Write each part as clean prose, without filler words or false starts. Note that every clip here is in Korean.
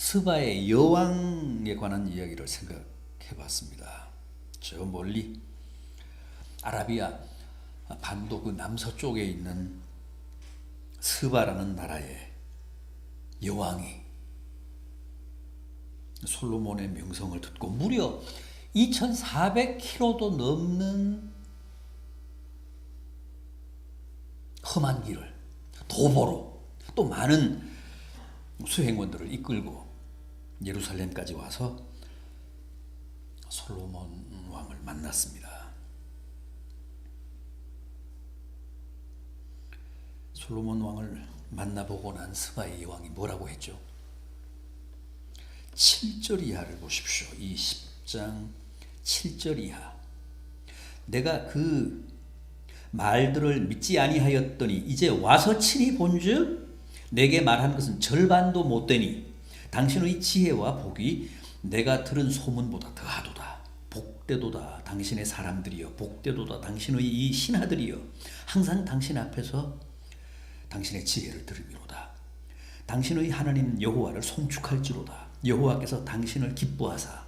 스바의 여왕에 관한 이야기를 생각해 봤습니다. 저 멀리 아라비아 반도 그 남서쪽에 있는 스바라는 나라의 여왕이 솔로몬의 명성을 듣고 무려 2400km도 넘는 험한 길을 도보로 또 많은 수행원들을 이끌고 예루살렘까지 와서 솔로몬 왕을 만났습니다. 솔로몬 왕을 만나보고 난 스바의 여왕이 뭐라고 했죠? 7절 이하를 보십시오. 이 10장 7절 이하. 내가 그 말들을 믿지 아니하였더니 이제 와서 친히 본즉 내게 말한 것은 절반도 못되니 당신의 지혜와 복이 내가 들은 소문보다 더하도다. 복되도다 당신의 사람들이여, 복되도다 당신의 이 신하들이여, 항상 당신 앞에서 당신의 지혜를 들으미로다. 당신의 하나님 여호와를 송축할지로다. 여호와께서 당신을 기뻐하사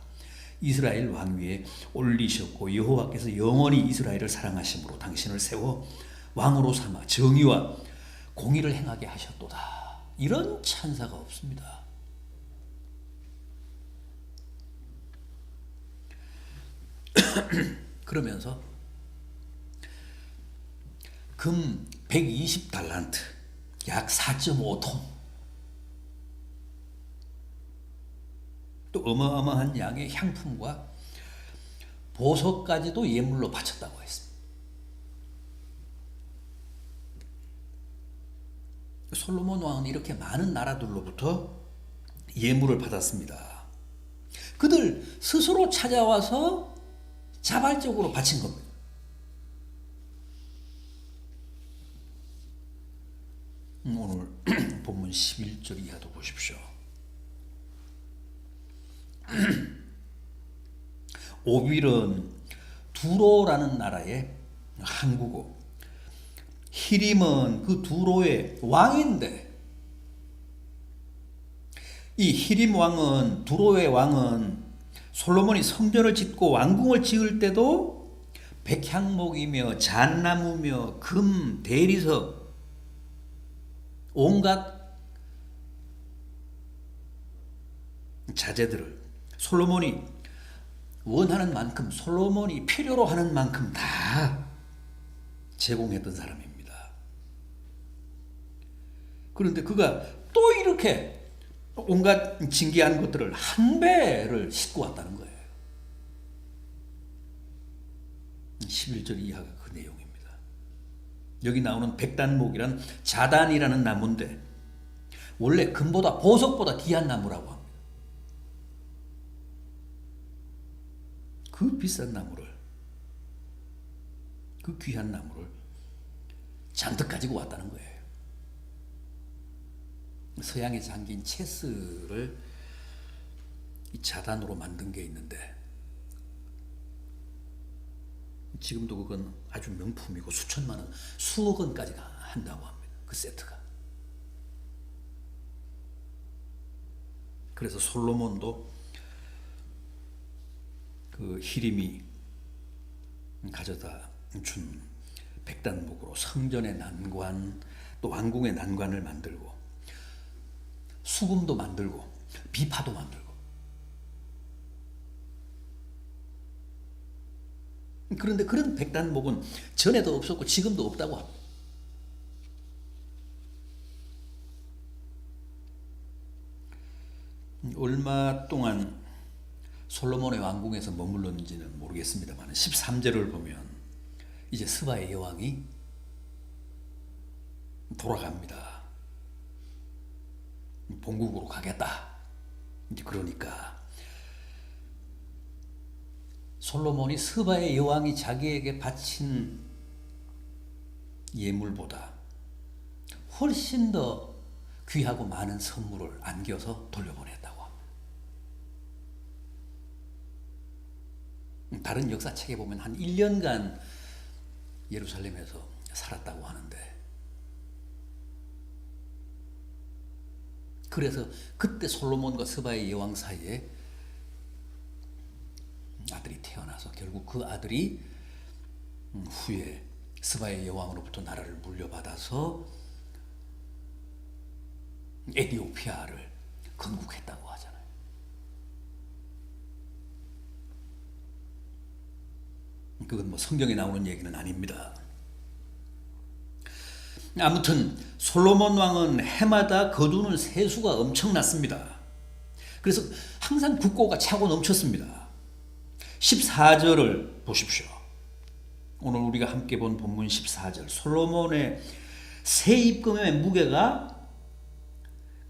이스라엘 왕위에 올리셨고 여호와께서 영원히 이스라엘을 사랑하심으로 당신을 세워 왕으로 삼아 정의와 공의를 행하게 하셨도다. 이런 찬사가 없습니다. 그러면서 금 120달란트 약 4.5톤 또 어마어마한 양의 향품과 보석까지도 예물로 바쳤다고 했습니다. 솔로몬 왕은 이렇게 많은 나라들로부터 예물을 받았습니다. 그들 스스로 찾아와서 자발적으로 바친 겁니다. 오늘 본문 11절 이하도 보십시오. 오빌은 두로라는 나라의 항구고 히림은 그 두로의 왕인데, 이 히림 왕은, 두로의 왕은 솔로몬이 성전을 짓고 왕궁을 지을 때도 백향목이며 잣나무며 금, 대리석, 온갖 자재들을 솔로몬이 원하는 만큼, 솔로몬이 필요로 하는 만큼 다 제공했던 사람입니다. 그런데 그가 또 이렇게 온갖 진귀한 것들을 한 배를 싣고 왔다는 거예요. 11절 이하가 그 내용입니다. 여기 나오는 백단목이란 자단이라는 나무인데 원래 금보다 보석보다 귀한 나무라고 합니다. 그 비싼 나무를, 그 귀한 나무를 잔뜩 가지고 왔다는 거예요. 서양에 잠긴 체스를 이 자단으로 만든 게 있는데 지금도 그건 아주 명품이고 수천만 원, 수억 원까지 한다고 합니다. 그 세트가. 그래서 솔로몬도 그 히림이 가져다 준 백단목으로 성전의 난관 또 왕궁의 난관을 만들고 수금도 만들고 비파도 만들고, 그런데 그런 백단목은 전에도 없었고 지금도 없다고 합니다. 얼마 동안 솔로몬의 왕궁에서 머물렀는지는 모르겠습니다만 13절을 보면 이제 스바의 여왕이 돌아갑니다. 본국으로 가겠다. 이제 그러니까 솔로몬이 스바의 여왕이 자기에게 바친 예물보다 훨씬 더 귀하고 많은 선물을 안겨서 돌려보냈다고 합니다. 다른 역사책에 보면 한 1년간 예루살렘에서 살았다고 하는데 그래서 그때 솔로몬과 스바의 여왕 사이에 아들이 태어나서 결국 그 아들이 후에 스바의 여왕으로부터 나라를 물려받아서 에디오피아를 건국했다고 하잖아요. 그건 뭐 성경에 나오는 얘기는 아닙니다. 아무튼 솔로몬 왕은 해마다 거두는 세수가 엄청났습니다. 그래서 항상 국고가 차고 넘쳤습니다. 14절을 보십시오. 오늘 우리가 함께 본 본문 14절. 솔로몬의 세입금의 무게가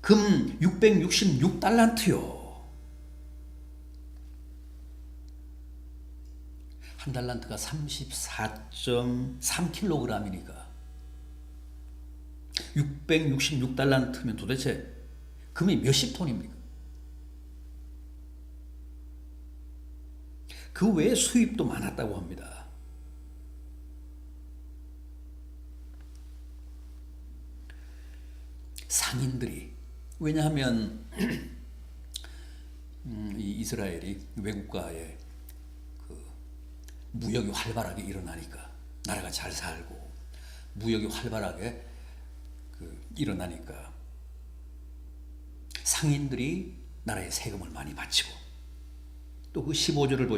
금 666달란트요. 한 달란트가 34.3kg이니까 666달란트면 도대체 금이 몇십 톤입니까? 그 외에 수입도 많았다고 합니다. 상인들이, 왜냐하면 이 이스라엘이 외국과의 그 무역이 활발하게 일어나니까, 나라가 잘 살고 무역이 활발하게 일어나니까 상인들이 나라에 세금을 많이 바치고, 또 그 15절을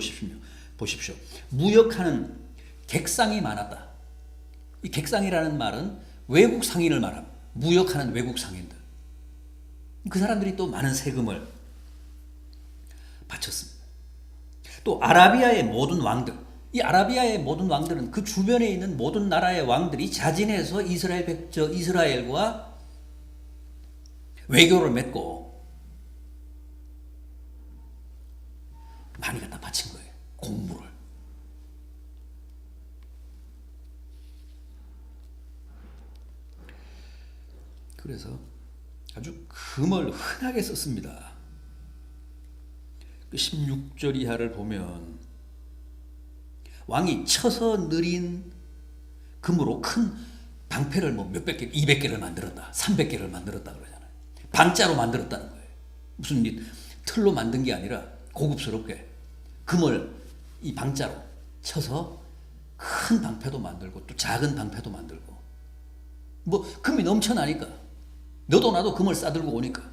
보십시오. 무역하는 객상이 많았다. 이 객상이라는 말은 외국 상인을 말합니다. 무역하는 외국 상인들. 그 사람들이 또 많은 세금을 바쳤습니다. 또 아라비아의 모든 왕들, 이 아라비아의 모든 왕들은 그 주변에 있는 모든 나라의 왕들이 자진해서 이스라엘과 외교를 맺고 많이 갖다 바친 거예요. 공물을. 그래서 아주 금을 흔하게 썼습니다. 그 16절 이하를 보면 왕이 쳐서 느린 금으로 큰 방패를 뭐 몇백 개, 200개를 만들었다, 300개를 만들었다 그러잖아요. 방자로 만들었다는 거예요. 무슨 틀로 만든 게 아니라 고급스럽게 금을 이 방자로 쳐서 큰 방패도 만들고 또 작은 방패도 만들고, 뭐 금이 넘쳐나니까 너도 나도 금을 싸들고 오니까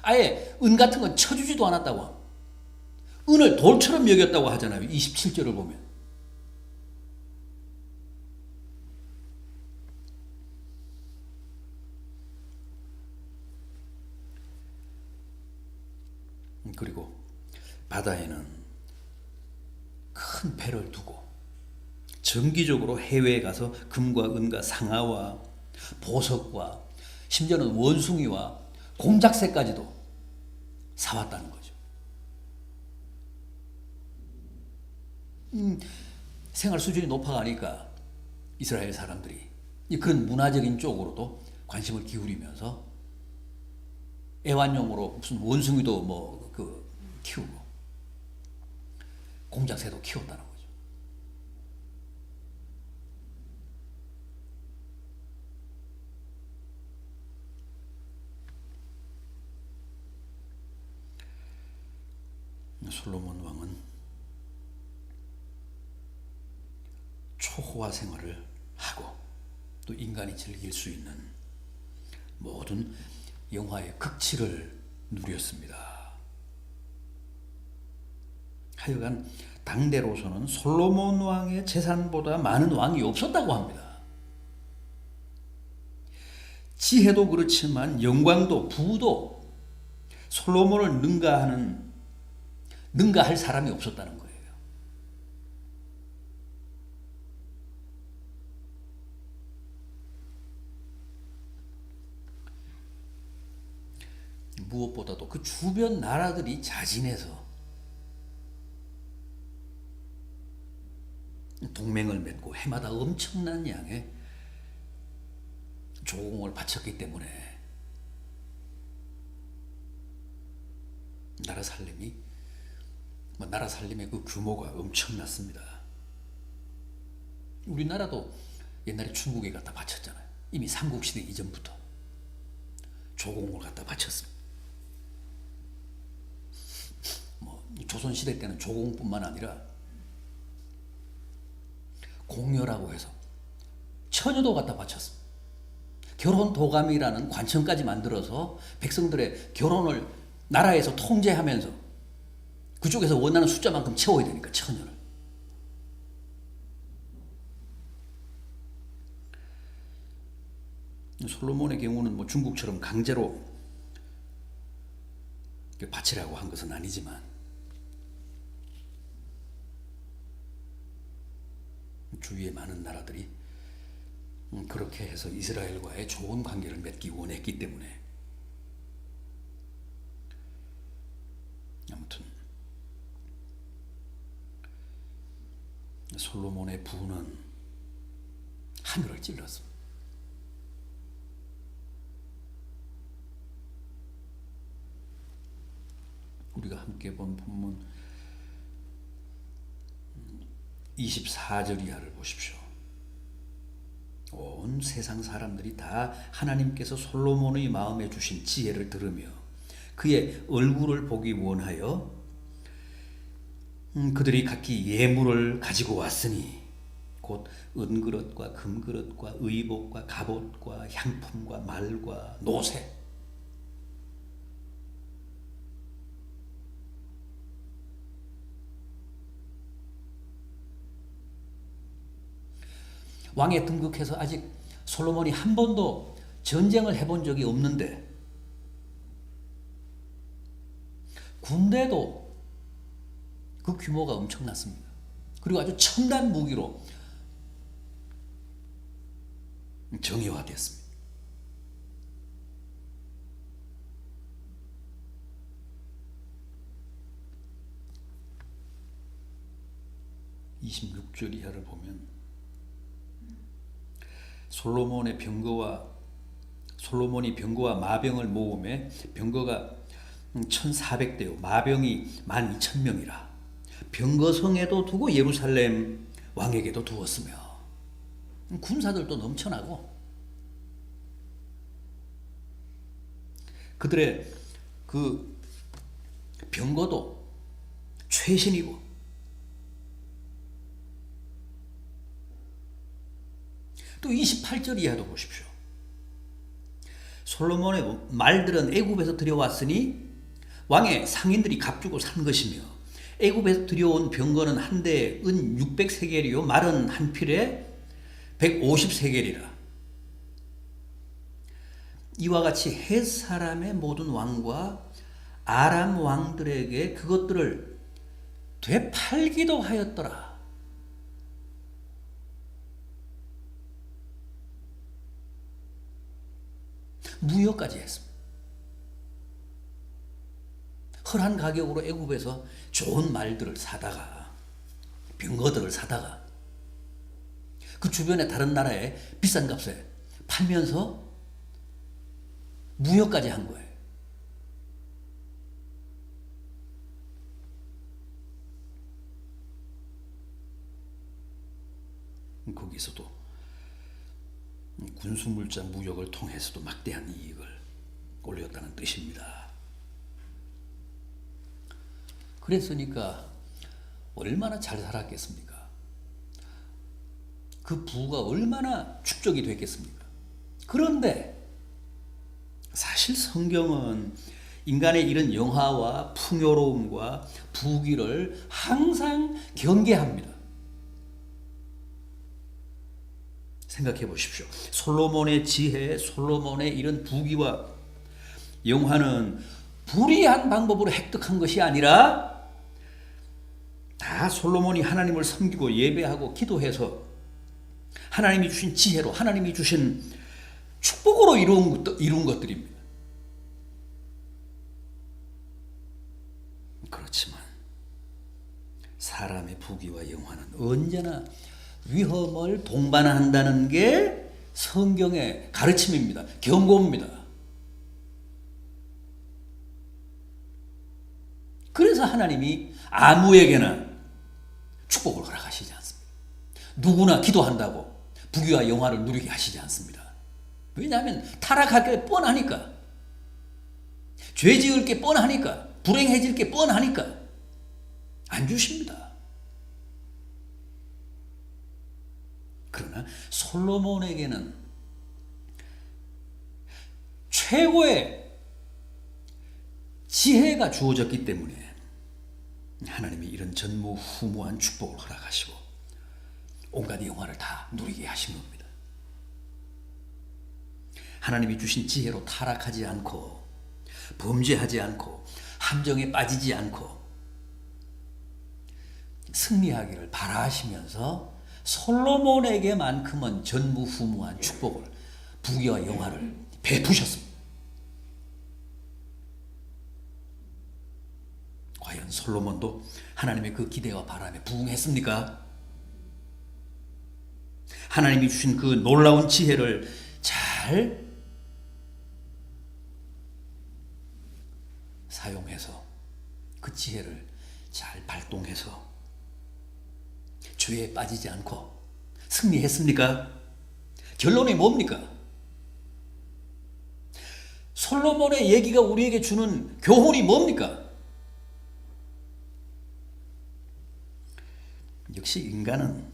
아예 은 같은 건 쳐주지도 않았다고 합니다. 은을 돌처럼 여겼다고 하잖아요. 27절을 보면. 그리고 바다에는 큰 배를 두고 정기적으로 해외에 가서 금과 은과 상아와 보석과 심지어는 원숭이와 공작새까지도 사왔다는 거죠. 생활 수준이 높아가니까 이스라엘 사람들이 그런 문화적인 쪽으로도 관심을 기울이면서 애완용으로 무슨 원숭이도 키우고 공작새도 키웠다는 거죠. 솔로몬 왕은 초호화 생활을 하고 또 인간이 즐길 수 있는 모든 영화의 극치를 누렸습니다. 하여간 당대로서는 솔로몬 왕의 재산보다 많은 왕이 없었다고 합니다. 지혜도 그렇지만 영광도 부도 솔로몬을 능가할 사람이 없었다는 거예요. 무엇보다도 그 주변 나라들이 자진해서 동맹을 맺고 해마다 엄청난 양의 조공을 바쳤기 때문에 나라 살림의 그 규모가 엄청났습니다. 우리나라도 옛날에 중국에 갖다 바쳤잖아요. 이미 삼국시대 이전부터 조공을 갖다 바쳤습니다. 조선시대 때는 조공뿐만 아니라 공여라고 해서 처녀도 갖다 바쳤습니다. 결혼 도감이라는 관청까지 만들어서 백성들의 결혼을 나라에서 통제하면서 그쪽에서 원하는 숫자만큼 채워야 되니까 처녀를. 솔로몬의 경우는 중국처럼 강제로 바치라고 한 것은 아니지만 주위의 많은 나라들이 그렇게 해서 이스라엘과의 좋은 관계를 맺기 원했기 때문에 아무튼 솔로몬의 부는 하늘을 찔렀습니다. 우리가 함께 본 본문 24절 이하를 보십시오. 온 세상 사람들이 다 하나님께서 솔로몬의 마음에 주신 지혜를 들으며 그의 얼굴을 보기 원하여 그들이 각기 예물을 가지고 왔으니 곧 은그릇과 금그릇과 의복과 갑옷과 향품과 말과 노새. 왕에 등극해서 아직 솔로몬이 한 번도 전쟁을 해본 적이 없는데 군대도 그 규모가 엄청났습니다. 그리고 아주 첨단 무기로 정예화되었습니다. (26절) 이하를 보면 솔로몬이 병거와 마병을 모음에 병거가 1,400대요 마병이 12,000명이라 병거성에도 두고 예루살렘 왕에게도 두었으며 군사들도 넘쳐나고 그들의 그 병거도 최신이고 또 28절 이하도 보십시오. 솔로몬의 말들은 애굽에서 들여왔으니 왕의 상인들이 값주고 산 것이며 애굽에서 들여온 병거는 한 대에 은 600세겔이요 말은 한 필에 150세겔이라. 이와 같이 헷 사람의 모든 왕과 아람 왕들에게 그것들을 되팔기도 하였더라. 무역까지 했습니다. 헐한 가격으로 애굽에서 좋은 말들을 사다가 병거들을 사다가 그 주변의 다른 나라에 비싼 값에 팔면서 무역까지 한 거예요. 거기서도 군수물자 무역을 통해서도 막대한 이익을 올렸다는 뜻입니다. 그랬으니까 얼마나 잘 살았겠습니까? 그 부가 얼마나 축적이 됐겠습니까? 그런데 사실 성경은 인간의 이런 영화와 풍요로움과 부귀를 항상 경계합니다. 생각해 보십시오. 솔로몬의 지혜, 솔로몬의 이런 부귀와 영화는 불의한 방법으로 획득한 것이 아니라 다 솔로몬이 하나님을 섬기고 예배하고 기도해서 하나님이 주신 지혜로 하나님이 주신 축복으로 이룬 것들입니다. 그렇지만 사람의 부귀와 영화는 언제나 위험을 동반한다는 게 성경의 가르침입니다. 경고입니다. 그래서 하나님이 아무에게나 축복을 허락하시지 않습니다. 누구나 기도한다고 부귀와 영화를 누리게 하시지 않습니다. 왜냐하면 타락할 게 뻔하니까. 죄 지을 게 뻔하니까, 불행해질 게 뻔하니까 안 주십니다. 그러나 솔로몬에게는 최고의 지혜가 주어졌기 때문에 하나님이 이런 전무후무한 축복을 허락하시고 온갖 영화를 다 누리게 하신 겁니다. 하나님이 주신 지혜로 타락하지 않고 범죄하지 않고 함정에 빠지지 않고 승리하기를 바라시면서 솔로몬에게만큼은 전무후무한 축복을, 부귀와 영화를 베푸셨습니다. 과연 솔로몬도 하나님의 그 기대와 바람에 부응했습니까? 하나님이 주신 그 놀라운 지혜를 잘 사용해서 그 지혜를 잘 발동해서 죄에 빠지지 않고 승리했습니까? 결론이 뭡니까? 솔로몬의 얘기가 우리에게 주는 교훈이 뭡니까? 역시 인간은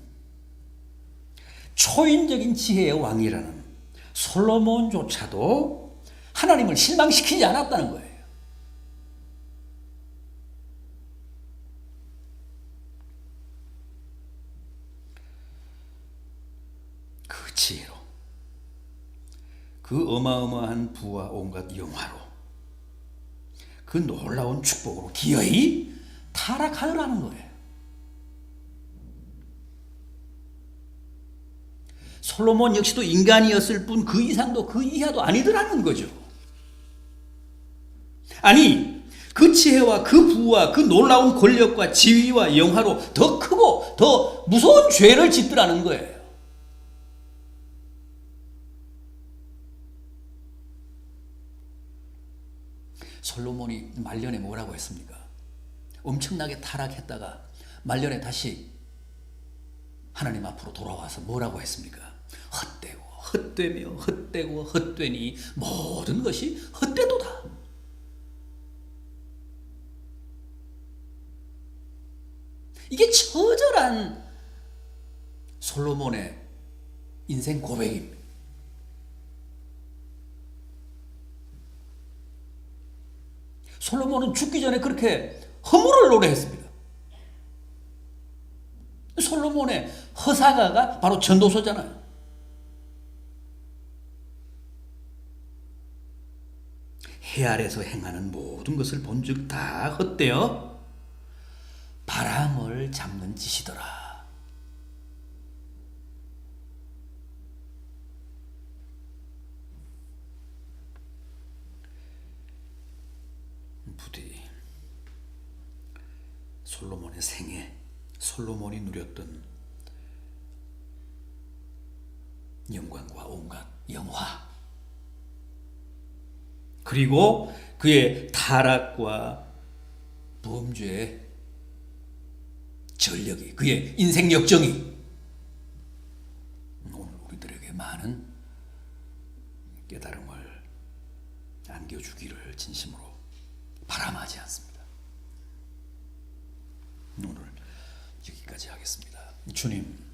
초인적인 지혜의 왕이라는 솔로몬조차도 하나님을 실망시키지 않았다는 거예요. 그 지혜로, 그 어마어마한 부와 온갖 영화로, 그 놀라운 축복으로 기어이 타락하더라는 거예요. 솔로몬 역시도 인간이었을 뿐 그 이상도 그 이하도 아니더라는 거죠. 아니, 그 지혜와 그 부와 그 놀라운 권력과 지위와 영화로 더 크고 더 무서운 죄를 짓더라는 거예요. 솔로몬이 말년에 뭐라고 했습니까? 엄청나게 타락했다가 말년에 다시 하나님 앞으로 돌아와서 뭐라고 했습니까? 헛되고 헛되며 헛되고 헛되니 모든 것이 헛되도다. 이게 처절한 솔로몬의 인생 고백입니다. 솔로몬은 죽기 전에 그렇게 허물을 노래했습니다. 솔로몬의 허사가가 바로 전도서잖아요. 해 아래서 행하는 모든 것을 본즉 다 헛되어 바람을 잡는 짓이더라. 부디 솔로몬의 생애, 솔로몬이 누렸던 영광과 온갖 영화, 그리고 그의 타락과 범죄의 전력이, 그의 인생 역정이 오늘 우리들에게 많은 깨달음을 안겨주기를 진심으로 바람하지 않습니다. 오늘 여기까지 하겠습니다. 주님,